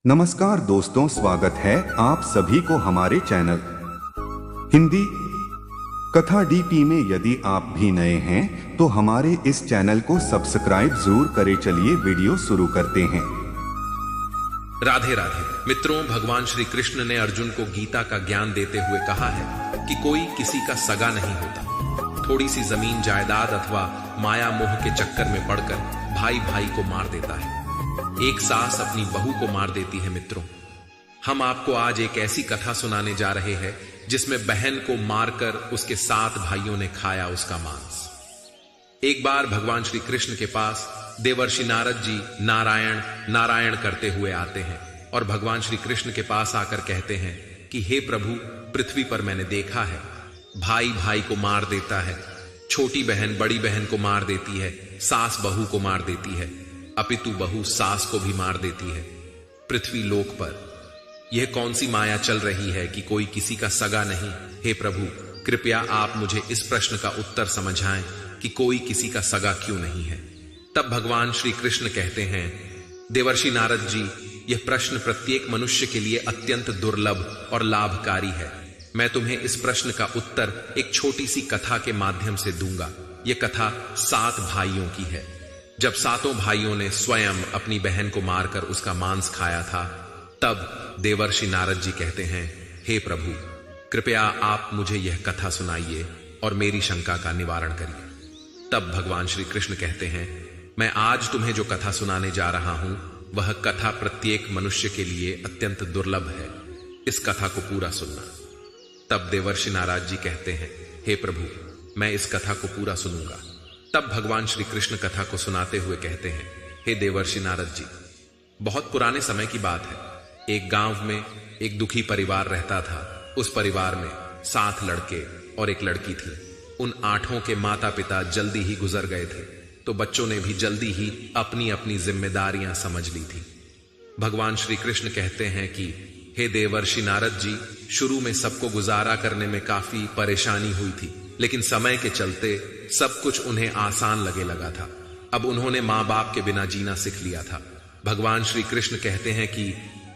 नमस्कार दोस्तों, स्वागत है आप सभी को हमारे चैनल हिंदी कथा डीपी में। यदि आप भी नए हैं तो हमारे इस चैनल को सब्सक्राइब जरूर करें। चलिए वीडियो शुरू करते हैं। राधे राधे मित्रों, भगवान श्री कृष्ण ने अर्जुन को गीता का ज्ञान देते हुए कहा है कि कोई किसी का सगा नहीं होता। थोड़ी सी जमीन जायदाद अथवा माया मोह के चक्कर में पड़कर भाई भाई को मार देता है। एक सास अपनी बहू को मार देती है। मित्रों, हम आपको आज एक ऐसी कथा सुनाने जा रहे हैं जिसमें बहन को मारकर उसके 7 भाइयों ने खाया उसका मांस। एक बार भगवान श्री कृष्ण के पास देवर्षि नारद जी नारायण नारायण करते हुए आते हैं और भगवान श्री कृष्ण के पास आकर कहते हैं कि हे प्रभु, पृथ्वी पर मैंने देखा है भाई भाई को मार देता है, छोटी बहन बड़ी बहन को मार देती है, सास बहू को मार देती है, अपितु बहू सास को भी मार देती है। पृथ्वी लोक पर यह कौन सी माया चल रही है कि कोई किसी का सगा नहीं। हे प्रभु, कृपया आप मुझे इस प्रश्न का उत्तर समझाएं कि कोई किसी का सगा क्यों नहीं है। तब भगवान श्री कृष्ण कहते हैं, देवर्षि नारद जी, यह प्रश्न प्रत्येक मनुष्य के लिए अत्यंत दुर्लभ और लाभकारी है। मैं तुम्हें इस प्रश्न का उत्तर एक छोटी सी कथा के माध्यम से दूंगा। यह कथा 7 भाइयों की है। जब 7 भाइयों ने स्वयं अपनी बहन को मारकर उसका मांस खाया था, तब देवर्षि नारद जी कहते हैं, हे प्रभु, कृपया आप मुझे यह कथा सुनाइए और मेरी शंका का निवारण करिए। तब भगवान श्री कृष्ण कहते हैं, मैं आज तुम्हें जो कथा सुनाने जा रहा हूं वह कथा प्रत्येक मनुष्य के लिए अत्यंत दुर्लभ है। इस कथा को पूरा सुनना। तब देवर्षि नारद जी कहते हैं, हे प्रभु, मैं इस कथा को पूरा सुनूंगा। तब भगवान श्री कृष्ण कथा को सुनाते हुए कहते हैं, हे देवर्षि नारद जी, बहुत पुराने समय की बात है। एक गांव में एक दुखी परिवार रहता था। उस परिवार में 7 लड़के और एक लड़की थी। उन 8 के माता पिता जल्दी ही गुजर गए थे, तो बच्चों ने भी जल्दी ही अपनी अपनी जिम्मेदारियां समझ ली थी। भगवान श्री कृष्ण कहते हैं कि हे देवर्षि नारद जी, शुरू में सबको गुजारा करने में काफी परेशानी हुई थी, लेकिन समय के चलते सब कुछ उन्हें आसान लगे लगा था। अब उन्होंने मां बाप के बिना जीना सीख लिया था। भगवान श्री कृष्ण कहते हैं कि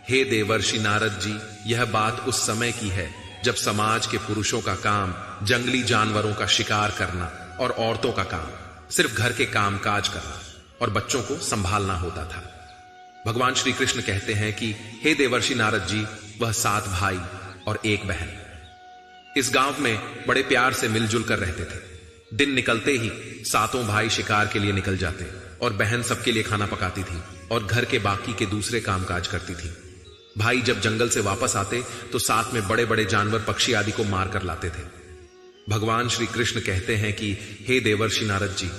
हे देवर्षि नारद जी, यह बात उस समय की है जब समाज के पुरुषों का काम जंगली जानवरों का शिकार करना और औरतों का काम सिर्फ घर के काम काज करना और बच्चों को संभालना होता था। भगवान श्री कृष्ण कहते हैं कि हे देवर्षि नारद जी, वह 7 भाई और एक बहन इस गांव में बड़े प्यार से मिलजुल कर रहते थे। दिन निकलते ही 7 भाई शिकार के लिए निकल जाते और बहन सबके लिए खाना पकाती थी और घर के बाकी के दूसरे कामकाज करती थी। भाई जब जंगल से वापस आते तो साथ में बड़े बड़े जानवर पक्षी आदि को मार कर लाते थे। भगवान श्री कृष्ण कहते हैं कि हे देवर्षि नारद जी,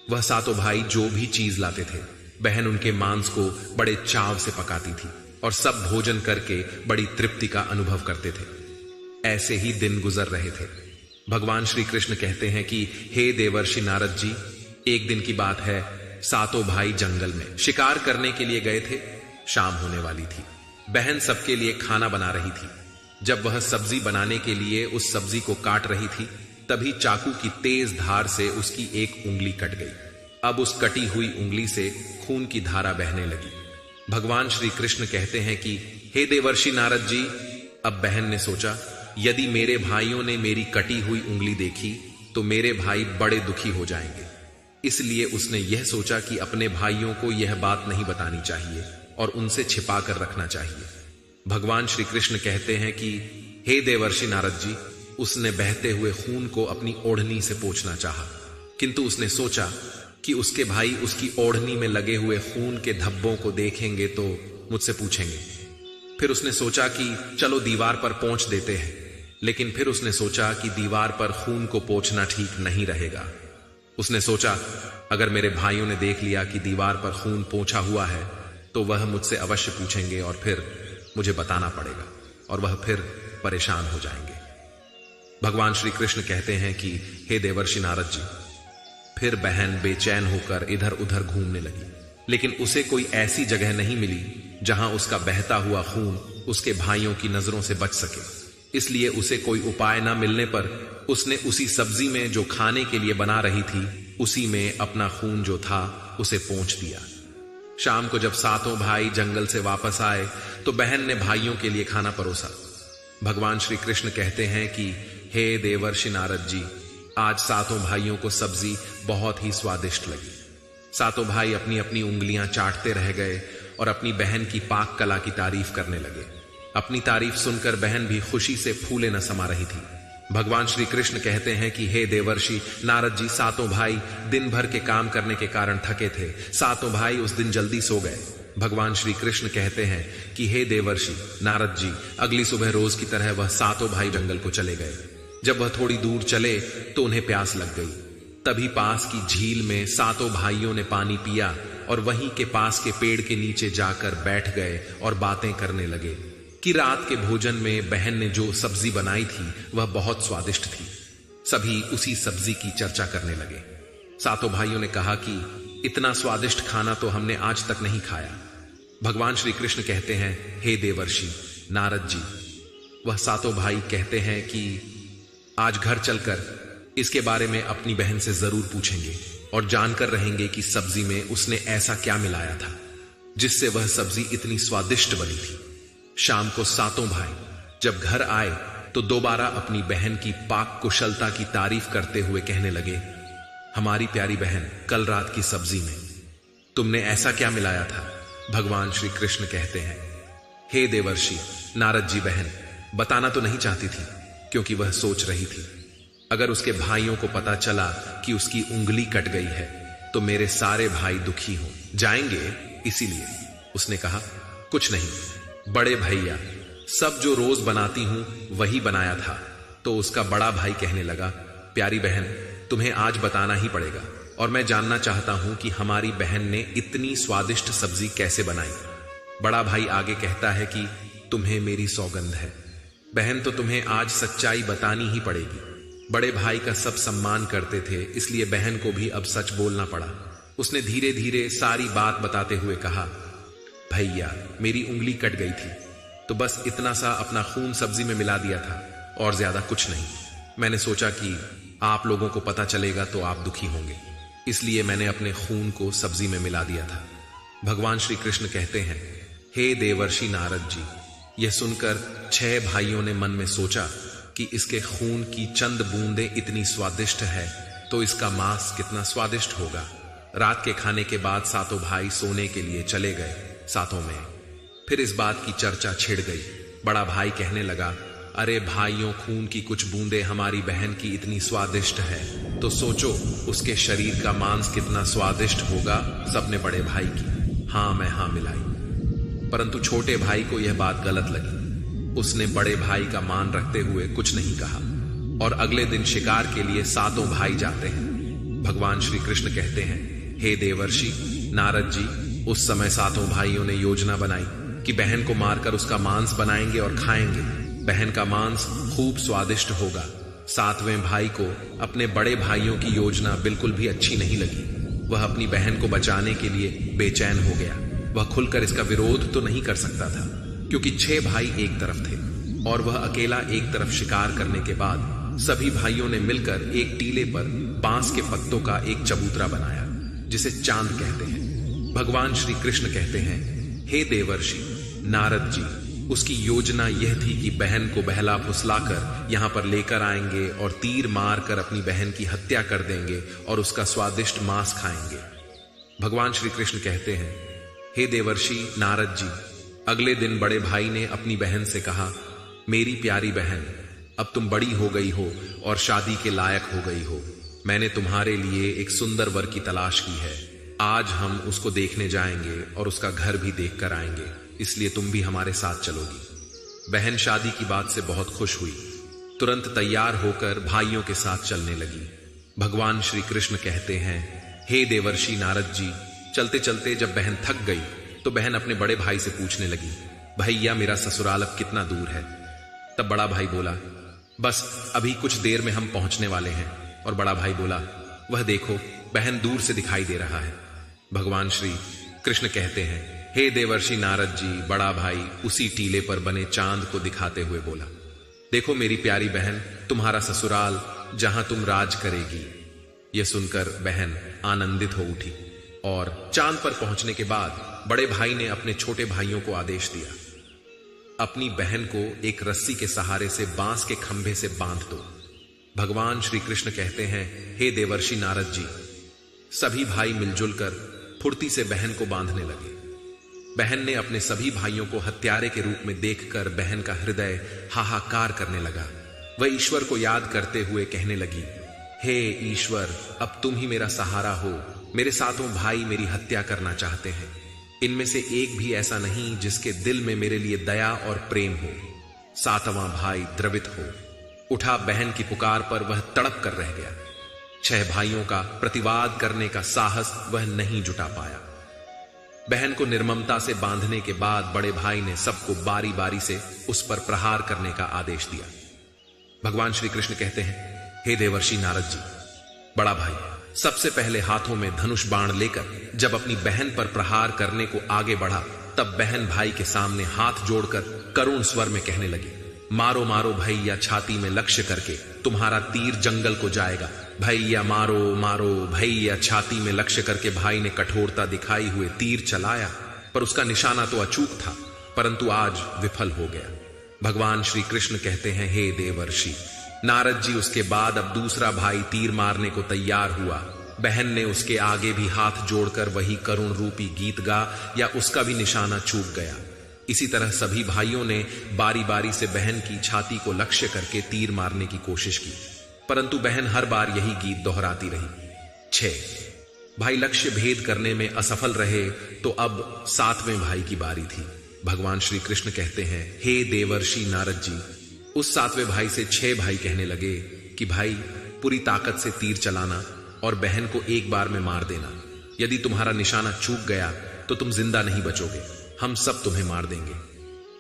वह 7 भाई जो भी चीज लाते थे, बहन उनके मांस को बड़े चाव से पकाती थी और सब भोजन करके बड़ी तृप्ति का अनुभव करते थे। ऐसे ही दिन गुजर रहे थे। भगवान श्री कृष्ण कहते हैं कि हे देवर्षि नारद जी, एक दिन की बात है, 7 भाई जंगल में शिकार करने के लिए गए थे। शाम होने वाली थी। बहन सबके लिए खाना बना रही थी। जब वह सब्जी बनाने के लिए उस सब्जी को काट रही थी, तभी चाकू की तेज धार से उसकी एक उंगली कट गई। अब उस कटी हुई उंगली से खून की धारा बहने लगी। भगवान श्री कृष्ण कहते हैं कि हे देवर्षि नारद जी, अब बहन ने सोचा, यदि मेरे भाइयों ने मेरी कटी हुई उंगली देखी तो मेरे भाई बड़े दुखी हो जाएंगे। इसलिए उसने यह सोचा कि अपने भाइयों को यह बात नहीं बतानी चाहिए और उनसे छिपा कर रखना चाहिए। भगवान श्री कृष्ण कहते हैं कि हे देवर्षि नारद जी, उसने बहते हुए खून को अपनी ओढ़नी से पोंछना चाहा, किंतु उसने सोचा कि उसके भाई उसकी ओढ़नी में लगे हुए खून के धब्बों को देखेंगे तो मुझसे पूछेंगे। फिर उसने सोचा कि चलो दीवार पर पोंछ देते हैं, लेकिन फिर उसने सोचा कि दीवार पर खून को पोंछना ठीक नहीं रहेगा। उसने सोचा, अगर मेरे भाइयों ने देख लिया कि दीवार पर खून पोंछा हुआ है तो वह मुझसे अवश्य पूछेंगे और फिर मुझे बताना पड़ेगा और वह फिर परेशान हो जाएंगे। भगवान श्री कृष्ण कहते हैं कि हे देवर्षि नारद जी, फिर बहन बेचैन होकर इधर उधर घूमने लगी, लेकिन उसे कोई ऐसी जगह नहीं मिली जहां उसका बहता हुआ खून उसके भाइयों की नजरों से बच सके। इसलिए उसे कोई उपाय न मिलने पर उसने उसी सब्जी में जो खाने के लिए बना रही थी, उसी में अपना खून जो था उसे पोंछ दिया। शाम को जब सातों भाई जंगल से वापस आए तो बहन ने भाइयों के लिए खाना परोसा। भगवान श्री कृष्ण कहते हैं कि हे देवर्षि नारद जी, आज सातों भाइयों को सब्जी बहुत ही स्वादिष्ट लगी। सातों भाई अपनी अपनी उंगलियां चाटते रह गए और अपनी बहन की पाक कला की तारीफ करने लगे। अपनी तारीफ सुनकर बहन भी खुशी से फूले न समा रही थी। भगवान श्री कृष्ण कहते हैं कि हे देवर्षि नारद जी, सातों भाई दिन भर के काम करने के कारण थके थे। सातों भाई उस दिन जल्दी सो गए। भगवान श्री कृष्ण कहते हैं कि हे देवर्षि नारद जी, अगली सुबह रोज की तरह वह सातों भाई जंगल को चले गए। जब वह थोड़ी दूर चले तो उन्हें प्यास लग गई। तभी पास की झील में सातों भाइयों ने पानी पिया और वहीं के पास के पेड़ के नीचे जाकर बैठ गए और बातें करने लगे कि रात के भोजन में बहन ने जो सब्जी बनाई थी वह बहुत स्वादिष्ट थी। सभी उसी सब्जी की चर्चा करने लगे। सातों भाइयों ने कहा कि इतना स्वादिष्ट खाना तो हमने आज तक नहीं खाया। भगवान श्री कृष्ण कहते हैं, हे देवर्षि नारद जी, वह सातों भाई कहते हैं कि आज घर चलकर इसके बारे में अपनी बहन से जरूर पूछेंगे और जानकर रहेंगे कि सब्जी में उसने ऐसा क्या मिलाया था जिससे वह सब्जी इतनी स्वादिष्ट बनी थी। शाम को सातों भाई जब घर आए तो दोबारा अपनी बहन की पाक कुशलता की तारीफ करते हुए कहने लगे, हमारी प्यारी बहन, कल रात की सब्जी में तुमने ऐसा क्या मिलाया था? भगवान श्री कृष्ण कहते हैं, हे देवर्षि नारद जी, बहन बताना तो नहीं चाहती थी क्योंकि वह सोच रही थी अगर उसके भाइयों को पता चला कि उसकी उंगली कट गई है तो मेरे सारे भाई दुखी हो जाएंगे, इसीलिए उसने कहा, कुछ नहीं बड़े भैया, सब जो रोज बनाती हूं वही बनाया था। तो उसका बड़ा भाई कहने लगा, प्यारी बहन, तुम्हें आज बताना ही पड़ेगा और मैं जानना चाहता हूं कि हमारी बहन ने इतनी स्वादिष्ट सब्जी कैसे बनाई। बड़ा भाई आगे कहता है कि तुम्हें मेरी सौगंध है बहन, तो तुम्हें आज सच्चाई बतानी ही पड़ेगी। बड़े भाई का सब सम्मान करते थे, इसलिए बहन को भी अब सच बोलना पड़ा। उसने धीरे धीरे सारी बात बताते हुए कहा, भैया मेरी उंगली कट गई थी तो बस इतना सा अपना खून सब्जी में मिला दिया था और ज्यादा कुछ नहीं। मैंने सोचा कि आप लोगों को पता चलेगा तो आप दुखी होंगे, इसलिए मैंने अपने खून को सब्जी में मिला दिया था। भगवान श्री कृष्ण कहते हैं, हे देवर्षि नारद जी, यह सुनकर 6 भाइयों ने मन में सोचा कि इसके खून की चंद बूंदें इतनी स्वादिष्ट है तो इसका मांस कितना स्वादिष्ट होगा। रात के खाने के बाद सातों भाई सोने के लिए चले गए। सातों में फिर इस बात की चर्चा छिड़ गई। बड़ा भाई कहने लगा, अरे भाइयों, खून की कुछ बूंदें हमारी बहन की इतनी स्वादिष्ट है तो सोचो उसके शरीर का मांस कितना स्वादिष्ट होगा। सबने बड़े भाई की हां में हां मिलाई, परंतु छोटे भाई को यह बात गलत लगी। उसने बड़े भाई का मान रखते हुए कुछ नहीं कहा और अगले दिन शिकार के लिए सातों भाई जाते हैं। भगवान श्री कृष्ण कहते हैं, हे देवर्षि नारद जी, उस समय सातों भाइयों ने योजना बनाई कि बहन को मारकर उसका मांस बनाएंगे और खाएंगे। बहन का मांस खूब स्वादिष्ट होगा। 7वें भाई को अपने बड़े भाइयों की योजना बिल्कुल भी अच्छी नहीं लगी। वह अपनी बहन को बचाने के लिए बेचैन हो गया। वह खुलकर इसका विरोध तो नहीं कर सकता था क्योंकि 6 भाई एक तरफ थे और वह अकेला एक तरफ शिकार करने के बाद सभी भाइयों ने मिलकर एक टीले पर बांस के पत्तों का एक चबूतरा बनाया जिसे चांद कहते हैं। भगवान श्री कृष्ण कहते हैं, हे देवर्षि नारद जी, उसकी योजना यह थी कि बहन को बहला फुसलाकर यहां पर लेकर आएंगे और तीर मारकर अपनी बहन की हत्या कर देंगे और उसका स्वादिष्ट मांस खाएंगे। भगवान श्री कृष्ण कहते हैं, हे देवर्षि नारद जी, अगले दिन बड़े भाई ने अपनी बहन से कहा, मेरी प्यारी बहन, अब तुम बड़ी हो गई हो और शादी के लायक हो गई हो। मैंने तुम्हारे लिए एक सुंदर वर की तलाश की है। आज हम उसको देखने जाएंगे और उसका घर भी देख कर आएंगे, इसलिए तुम भी हमारे साथ चलोगी। बहन शादी की बात से बहुत खुश हुई, तुरंत तैयार होकर भाइयों के साथ चलने लगी। भगवान श्री कृष्ण कहते हैं, हे देवर्षि नारद जी, चलते चलते जब बहन थक गई तो बहन अपने बड़े भाई से पूछने लगी, भैया मेरा ससुराल अब कितना दूर है? तब बड़ा भाई बोला, बस अभी कुछ देर में हम पहुंचने वाले हैं। और बड़ा भाई बोला, वह देखो बहन दूर से दिखाई दे रहा है। भगवान श्री कृष्ण कहते हैं, हे देवर्षि नारद जी, बड़ा भाई उसी टीले पर बने चांद को दिखाते हुए बोला, देखो मेरी प्यारी बहन, तुम्हारा ससुराल जहां तुम राज करेगी। यह सुनकर बहन आनंदित हो उठी और चांद पर पहुंचने के बाद बड़े भाई ने अपने छोटे भाइयों को आदेश दिया, अपनी बहन को एक रस्सी के सहारे से बांस के खंभे से बांध दो। भगवान श्री कृष्ण कहते हैं, हे देवर्षि नारद जी। सभी भाई मिलजुल कर फुर्ती से बहन को बांधने लगे। बहन ने अपने सभी भाइयों को हत्यारे के रूप में देखकर बहन का हृदय हाहाकार करने लगा। वह ईश्वर को याद करते हुए कहने लगी, हे ईश्वर, अब तुम ही मेरा सहारा हो। मेरे सातों भाई मेरी हत्या करना चाहते हैं। इनमें से एक भी ऐसा नहीं जिसके दिल में मेरे लिए दया और प्रेम हो। सातवां भाई द्रवित हो उठा। बहन की पुकार पर वह तड़प कर रह गया। 6 भाइयों का प्रतिवाद करने का साहस वह नहीं जुटा पाया। बहन को निर्ममता से बांधने के बाद बड़े भाई ने सबको बारी बारी से उस पर प्रहार करने का आदेश दिया। भगवान श्री कृष्ण कहते हैं, हे देवर्षि नारद जी। बड़ा भाई सबसे पहले हाथों में धनुष बाण लेकर जब अपनी बहन पर प्रहार करने को आगे बढ़ा, तब बहन भाई के सामने हाथ जोड़कर करुण स्वर में कहने लगी, मारो मारो भैया, छाती में लक्ष्य करके तुम्हारा तीर जंगल को जाएगा। भैया मारो मारो भैया, छाती में लक्ष्य करके भाई ने कठोरता दिखाई हुए तीर चलाया, पर उसका निशाना तो अचूक था, परंतु आज विफल हो गया। भगवान श्री कृष्ण कहते हैं, हे देवर्षि नारद जी। उसके बाद अब दूसरा भाई तीर मारने को तैयार हुआ। बहन ने उसके आगे भी हाथ जोड़कर वही करुण रूपी गीत गा, या उसका भी निशाना चूक गया। इसी तरह सभी भाइयों ने बारी बारी से बहन की छाती को लक्ष्य करके तीर मारने की कोशिश की, परंतु बहन हर बार यही गीत दोहराती रही। 6 भाई लक्ष्य भेद करने में असफल रहे, तो अब 7वें भाई की बारी थी। भगवान श्री कृष्ण कहते हैं, हे देवर्षि नारद जी। उस 7वें भाई से 6 भाई कहने लगे कि भाई पूरी ताकत से तीर चलाना और बहन को एक बार में मार देना। यदि तुम्हारा निशाना चूक गया तो तुम जिंदा नहीं बचोगे, हम सब तुम्हें मार देंगे।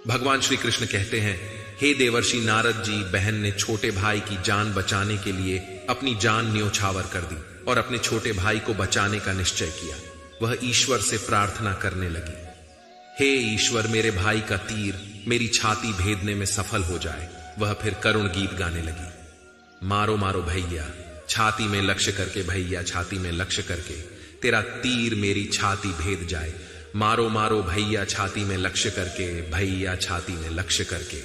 भगवान श्री कृष्ण कहते हैं, हे देवर्षि नारद जी। बहन ने छोटे भाई की जान बचाने के लिए अपनी जान न्योछावर कर दी और अपने छोटे भाई को बचाने का निश्चय किया। वह ईश्वर से प्रार्थना करने लगी, हे ईश्वर, मेरे भाई का तीर मेरी छाती भेदने में सफल हो जाए। वह फिर करुण गीत गाने लगी, मारो मारो भैया, छाती में लक्ष्य करके भैया, छाती में लक्ष्य करके तेरा तीर मेरी छाती भेद जाए। मारो मारो भैया, छाती में लक्ष्य करके भैया, छाती में लक्ष्य करके।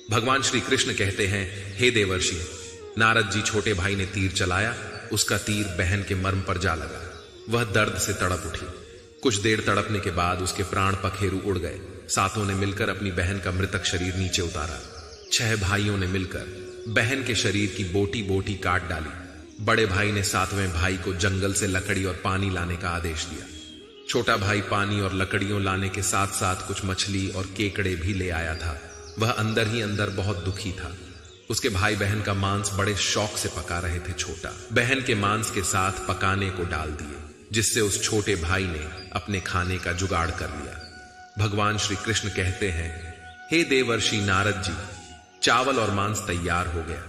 भगवान श्री कृष्ण कहते हैं, हे देवर्षि नारद जी। छोटे भाई ने तीर चलाया, उसका तीर बहन के मर्म पर जा लगा। वह दर्द से तड़प उठी। कुछ देर तड़पने के बाद उसके प्राण पखेरु उड़ गए। सातों ने मिलकर अपनी बहन का मृतक शरीर नीचे उतारा। 6 भाइयों ने मिलकर बहन के शरीर की बोटी बोटी काट डाली। बड़े भाई ने 7वें भाई को जंगल से लकड़ी और पानी लाने का आदेश दिया। छोटा भाई पानी और लकड़ियों लाने के साथ साथ कुछ मछली और केकड़े भी ले आया था। वह अंदर ही अंदर बहुत दुखी था। उसके भाई बहन का मांस बड़े शौक से पका रहे थे। छोटा बहन के मांस के साथ पकाने को डाल दिए, जिससे उस छोटे भाई ने अपने खाने का जुगाड़ कर लिया। भगवान श्री कृष्ण कहते हैं, हे देवर्षि नारद जी। चावल और मांस तैयार हो गया।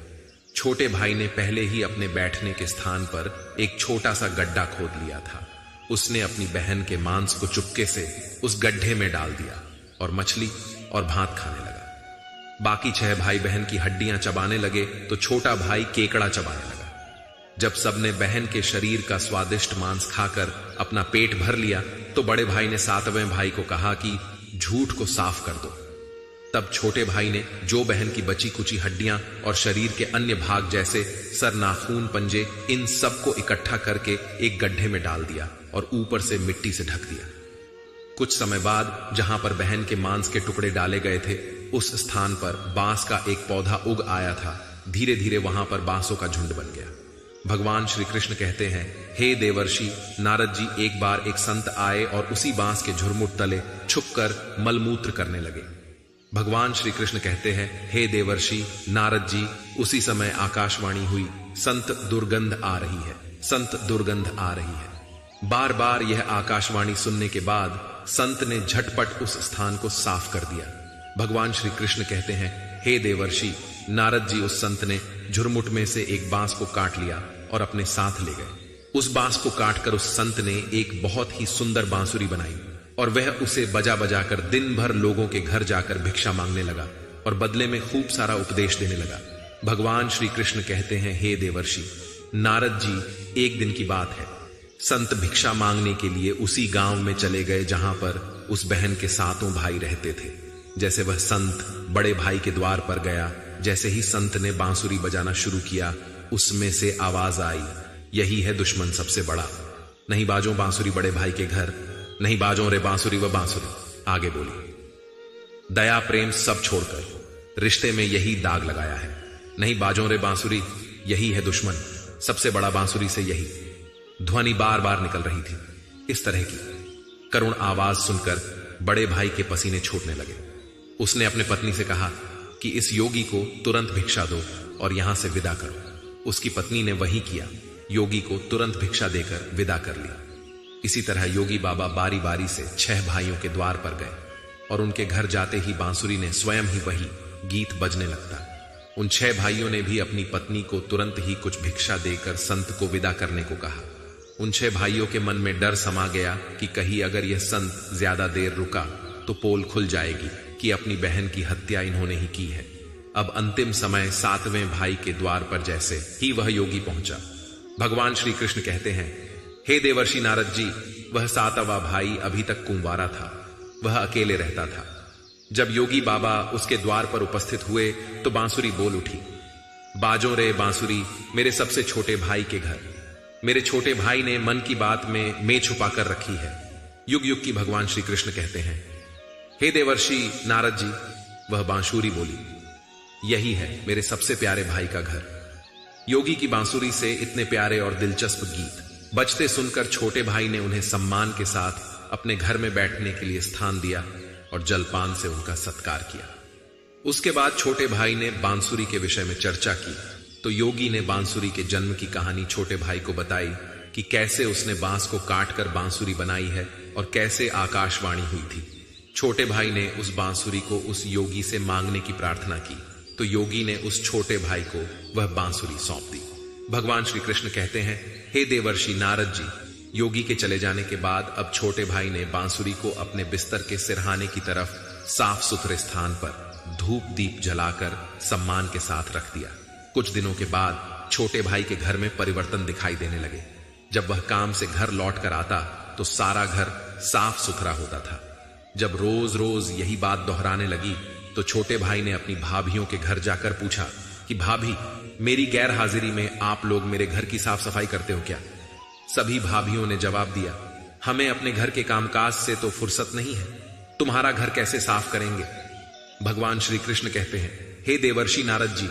छोटे भाई ने पहले ही अपने बैठने के स्थान पर एक छोटा सा गड्ढा खोद लिया था। उसने अपनी बहन के मांस को चुपके से उस गड्ढे में डाल दिया और मछली और भात खाने लगा। बाकी 6 भाई बहन की हड्डियां चबाने लगे तो छोटा भाई केकड़ा चबाने लगा। जब सबने बहन के शरीर का स्वादिष्ट मांस खाकर अपना पेट भर लिया, तो बड़े भाई ने 7वें भाई को कहा कि झूठ को साफ कर दो। तब छोटे भाई ने जो बहन की बची कुची हड्डियां और शरीर के अन्य भाग जैसे सर, नाखून, पंजे, इन सब को इकट्ठा करके एक गड्ढे में डाल दिया और ऊपर से मिट्टी से ढक दिया। कुछ समय बाद जहां पर बहन के मांस के टुकड़े डाले गए थे, उस स्थान पर बांस का एक पौधा उग आया था। धीरे धीरे वहां पर बांसों का झुंड बन गया। भगवान श्री कृष्ण कहते हैं, हे देवर्षि नारद जी। एक बार एक संत आए और उसी बांस के झुरमुट तले छुपकर मलमूत्र करने लगे। भगवान श्री कृष्ण कहते हैं, हे देवर्षि नारद जी। उसी समय आकाशवाणी हुई, संत दुर्गंध आ रही है, संत दुर्गंध आ रही है। बार बार यह आकाशवाणी सुनने के बाद संत ने झटपट उस स्थान को साफ कर दिया। भगवान श्री कृष्ण कहते हैं, हे देवर्षि नारद जी। उस संत ने झुरमुट में से एक बांस को काट लिया और अपने साथ ले गए। उस बांस को काटकर उस संत ने एक बहुत ही सुंदर बांसुरी बनाई और वह उसे बजा बजाकर दिन भर लोगों के घर जाकर भिक्षा मांगने लगा और बदले में खूब सारा उपदेश देने लगा। भगवान श्री कृष्ण कहते हैं, हे देवर्षि नारद जी। एक दिन की बात है, संत भिक्षा मांगने के लिए उसी गांव में चले गए जहां पर उस बहन के 7 भाई रहते थे। जैसे वह संत बड़े भाई के द्वार पर गया, जैसे ही संत ने बांसुरी बजाना शुरू किया, उसमें से आवाज आई, यही है दुश्मन सबसे बड़ा, नहीं बाजों बांसुरी बड़े भाई के घर, नहीं बाजों रे बांसुरी व बांसुरी। आगे बोली, दया प्रेम सब छोड़कर रिश्ते में यही दाग लगाया है, नहीं बाजों रे बांसुरी, यही है दुश्मन सबसे बड़ा, बांसुरी से यही ध्वनि बार बार निकल रही थी। इस तरह की करुण आवाज सुनकर बड़े भाई के पसीने छूटने लगे। उसने अपने पत्नी से कहा कि इस योगी को तुरंत भिक्षा दो और यहां से विदा करो। उसकी पत्नी ने वही किया, योगी को तुरंत भिक्षा देकर विदा कर ली। इसी तरह योगी बाबा बारी बारी से 6 भाइयों के द्वार पर गए और उनके घर जाते ही बांसुरी ने स्वयं ही वही गीत बजने लगता। उन 6 भाइयों ने भी अपनी पत्नी को तुरंत ही कुछ भिक्षा देकर संत को विदा करने को कहा। उन 6 भाइयों के मन में डर समा गया कि कहीं अगर यह संत ज्यादा देर रुका तो पोल खुल जाएगी कि अपनी बहन की हत्या इन्होंने ही की है। अब अंतिम समय 7वें भाई के द्वार पर जैसे ही वह योगी पहुंचा, भगवान श्री कृष्ण कहते हैं, हे देवर्षि नारद जी, वह 7वां भाई अभी तक कुंवारा था, वह अकेले रहता था। जब योगी बाबा उसके द्वार पर उपस्थित हुए तो बांसुरी बोल उठी, बाजों रे बांसुरी मेरे सबसे छोटे भाई के घर, मेरे छोटे भाई ने मन की बात में मैं छुपा कर रखी है। युग युग की भगवान श्री कृष्ण कहते हैं, हे देवर्षि नारद जी, वह बांसुरी बोली, यही है मेरे सबसे प्यारे भाई का घर। योगी की बांसुरी से इतने प्यारे और दिलचस्प गीत बजते सुनकर छोटे भाई ने उन्हें सम्मान के साथ अपने घर में बैठने के लिए स्थान दिया और जलपान से उनका सत्कार किया। उसके बाद छोटे भाई ने बांसुरी के विषय में चर्चा की तो योगी ने बांसुरी के जन्म की कहानी छोटे भाई को बताई कि कैसे उसने बांस को काटकर बांसुरी बनाई है और कैसे आकाशवाणी हुई थी। छोटे भाई ने उस बांसुरी को उस योगी से मांगने की प्रार्थना की तो योगी ने उस छोटे भाई को वह बांसुरी सौंप दी। भगवान श्री कृष्ण कहते हैं, हे देवर्षि नारद जी, योगी के चले जाने के बाद अब छोटे भाई ने बांसुरी को अपने बिस्तर के सिरहाने की तरफ साफ सुथरे स्थान पर धूप दीप जलाकर सम्मान के साथ रख दिया। कुछ दिनों के बाद छोटे भाई के घर में परिवर्तन दिखाई देने लगे। जब वह काम से घर लौट कर आता तो सारा घर साफ सुथरा होता था। जब रोज रोज यही बात दोहराने लगी तो छोटे भाई ने अपनी भाभियों के घर जाकर पूछा कि भाभी, मेरी गैर हाजिरी में आप लोग मेरे घर की साफ सफाई करते हो क्या? सभी भाभियों ने जवाब दिया, हमें अपने घर के कामकाज से तो फुर्सत नहीं है, तुम्हारा घर कैसे साफ करेंगे? भगवान श्री कृष्ण कहते हैं, हे देवर्षि नारद जी,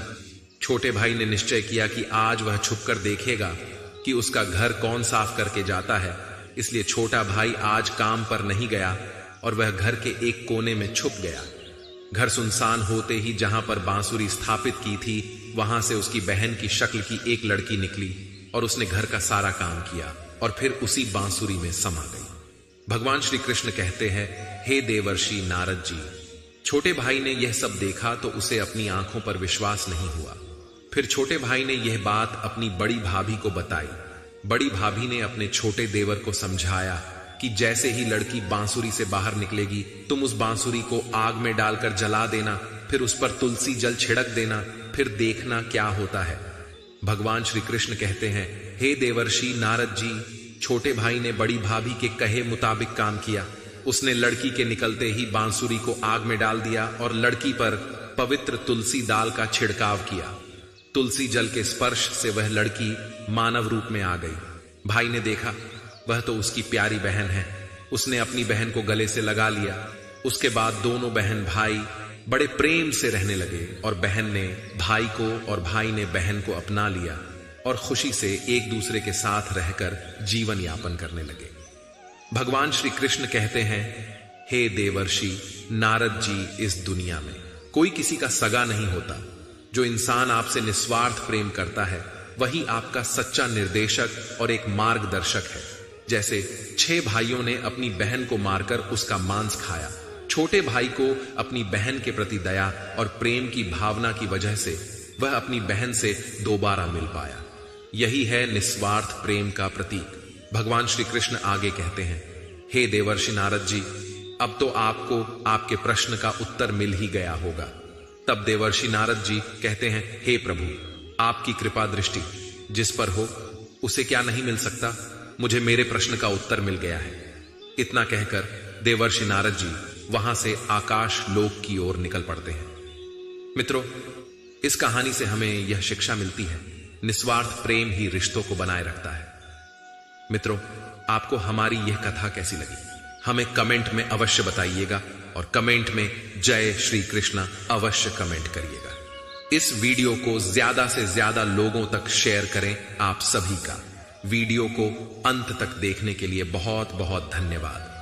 छोटे भाई ने निश्चय किया कि आज वह छुपकर देखेगा कि उसका घर कौन साफ करके जाता है। इसलिए छोटा भाई आज काम पर नहीं गया और वह घर के एक कोने में छुप गया। घर सुनसान होते ही जहां पर बांसुरी स्थापित की थी वहां से उसकी बहन की शक्ल की एक लड़की निकली और उसने घर का सारा काम किया और फिर उसी बांसुरी में समा गई। भगवान श्री कृष्ण कहते हैं, हे देवर्षि नारद जी, छोटे भाई ने यह सब देखा तो उसे अपनी आंखों पर विश्वास नहीं हुआ। फिर छोटे भाई ने यह बात अपनी बड़ी भाभी को बताई। बड़ी भाभी ने अपने छोटे देवर को समझाया कि जैसे ही लड़की बांसुरी से बाहर निकलेगी तुम उस बांसुरी को आग में डालकर जला देना, फिर उस पर तुलसी जल छिड़क देना, फिर देखना क्या होता है। भगवान श्री कृष्ण कहते हैं, हे देवर्षि नारद जी, छोटे भाई ने बड़ी भाभी के कहे मुताबिक काम किया। उसने लड़की के निकलते ही बांसुरी को आग में डाल दिया और लड़की पर पवित्र तुलसी दाल का छिड़काव किया। तुलसी जल के स्पर्श से वह लड़की मानव रूप में आ गई। भाई ने देखा वह तो उसकी प्यारी बहन है। उसने अपनी बहन को गले से लगा लिया। उसके बाद दोनों बहन भाई बड़े प्रेम से रहने लगे और बहन ने भाई को और भाई ने बहन को अपना लिया और खुशी से एक दूसरे के साथ रहकर जीवन यापन करने लगे। भगवान श्री कृष्ण कहते हैं, हे देवर्षि नारद जी, इस दुनिया में कोई किसी का सगा नहीं होता। जो इंसान आपसे निस्वार्थ प्रेम करता है वही आपका सच्चा निर्देशक और एक मार्गदर्शक है। जैसे 6 भाइयों ने अपनी बहन को मारकर उसका मांस खाया, छोटे भाई को अपनी बहन के प्रति दया और प्रेम की भावना की वजह से वह अपनी बहन से दोबारा मिल पाया। यही है निस्वार्थ प्रेम का प्रतीक। भगवान श्री कृष्ण आगे कहते हैं, हे देवर्षि नारद जी, अब तो आपको आपके प्रश्न का उत्तर मिल ही गया होगा। तब देवर्षि नारद जी कहते हैं, हे प्रभु, आपकी कृपा दृष्टि जिस पर हो उसे क्या नहीं मिल सकता। मुझे मेरे प्रश्न का उत्तर मिल गया है। इतना कहकर देवर्षि नारद जी वहां से आकाश लोक की ओर निकल पड़ते हैं। मित्रों, इस कहानी से हमें यह शिक्षा मिलती है, निस्वार्थ प्रेम ही रिश्तों को बनाए रखता है। मित्रों, आपको हमारी यह कथा कैसी लगी हमें कमेंट में अवश्य बताइएगा और कमेंट में जय श्री कृष्ण अवश्य कमेंट करिएगा। इस वीडियो को ज्यादा से ज्यादा लोगों तक शेयर करें। आप सभी का वीडियो को अंत तक देखने के लिए बहुत बहुत धन्यवाद।